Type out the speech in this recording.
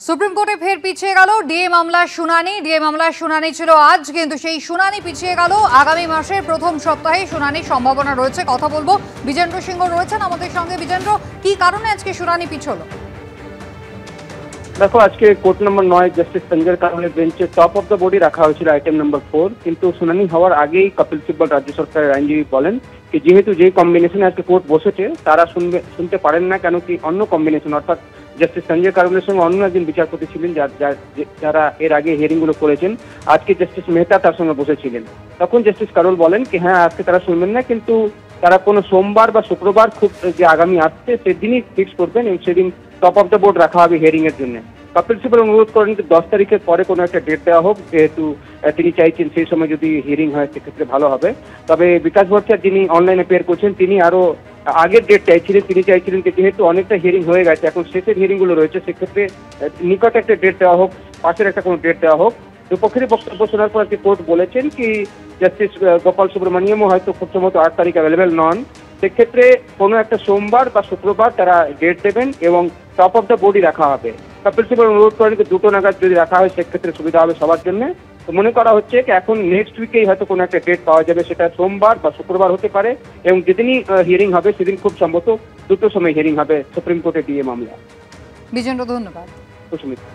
Supreme কোর্টে ফের পিছিয়ে গেল ডিএ মামলার শুনানি ছিল আজ, কিন্তু সেই শুনানি পিছিয়ে গেল। আগামী মাসের প্রথম সপ্তাহে শুনানির সম্ভাবনা রয়েছে। কথা বলবো, বিজেন্দ্র সিংহ রয়েছেন আমাদের সঙ্গে। বিজেন্দ্র, কি কারণে আজকে শুনানি পিছলো? দেখো, আজকে কোর্ট নম্বর 9 জাস্টিস সঞ্জয় কারোলের বেঞ্চে টপ অফ দ্য বডি রাখা হয়েছিল আইটেম নম্বর 4, কিন্তু শুনানি হওয়ার আগেই কপিল সিব্বল রাজ্য সরকারের আইনজীবী বলেন যে যেহেতু যে কম্বিনেশনে আজকে কোর্ট বসেছে তারা শুনতে পারেন না, কেন কি অন্য কম্বিনেশন অর্থাৎ জাস্টিস সঞ্জয় কারোলের সঙ্গে অন্য একজন বিচারপতি ছিলেন যারা এর আগে হিয়ারিং গুলো করেছেন। আজকে জাস্টিস মেহতা তার সঙ্গে বসেছিলেন। তখন জাস্টিস কারোল বলেন কি হ্যাঁ, আজকে তারা শুনবেন না, কিন্তু তারা কোনো সোমবার বা শুক্রবার খুব যে আগামী আসছে সেদিনই ফিক্স করবেন এবং সেদিন টপ অফ দ্য বোর্ড রাখা হবে হিয়ারিং এর জন্য। কপিল সিব্বল অনুরোধ করেন যে 10 তারিখের পরে কোনো একটা ডেট দেওয়া হোক, যেহেতু তিনি চাইছেন সেই সময় যদি হিয়ারিং হয় সেক্ষেত্রে ভালো হবে। তবে বিকাশ ভট্টাচার্য যিনি অনলাইনে পেয়ার করছেন তিনি আরো আগের ডেট চাইছিলেন। তিনি চাইছিলেন যে যেহেতু অনেকটা হিয়ারিং হয়ে গেছে, এখন শেষের হিয়ারিং গুলো রয়েছে, সেক্ষেত্রে নিকট একটা ডেট দেওয়া হোক, পাশের একটা কোনো ডেট দেওয়া হোক। দুপক্ষেরই বক্তব্য শোনার পর কোর্ট বলেছেন কি জাস্টিস গোপাল সুব্রমণিয়ামও হয়তো খুব সম্ভবত 8 তারিখ অ্যাভেলেবেল নন। সেক্ষেত্রে কোনো একটা সোমবার বা শুক্রবার তারা ডেট দেবেন এবং টপ অফ দ্য বডি রাখা হবে। কপিল সিব্বল অনুরোধ করেন যে 2টো নাগাদ যদি রাখা হয় সেক্ষেত্রে সুবিধা হবে সবার জন্য। তো মনে করা হচ্ছে কি এখন নেক্সট উইকেই হয়তো কোনো একটা ডেট পাওয়া যাবে, সেটা সোমবার বা শুক্রবার হতে পারে, এবং যেদিনই হিয়ারিং হবে সেদিন খুব সম্ভবত 2টোর সময় হিয়ারিং হবে সুপ্রিম কোর্টে ডিএ মামলা। বিজেন্দ্র, ধন্যবাদ। সুস্মিতা।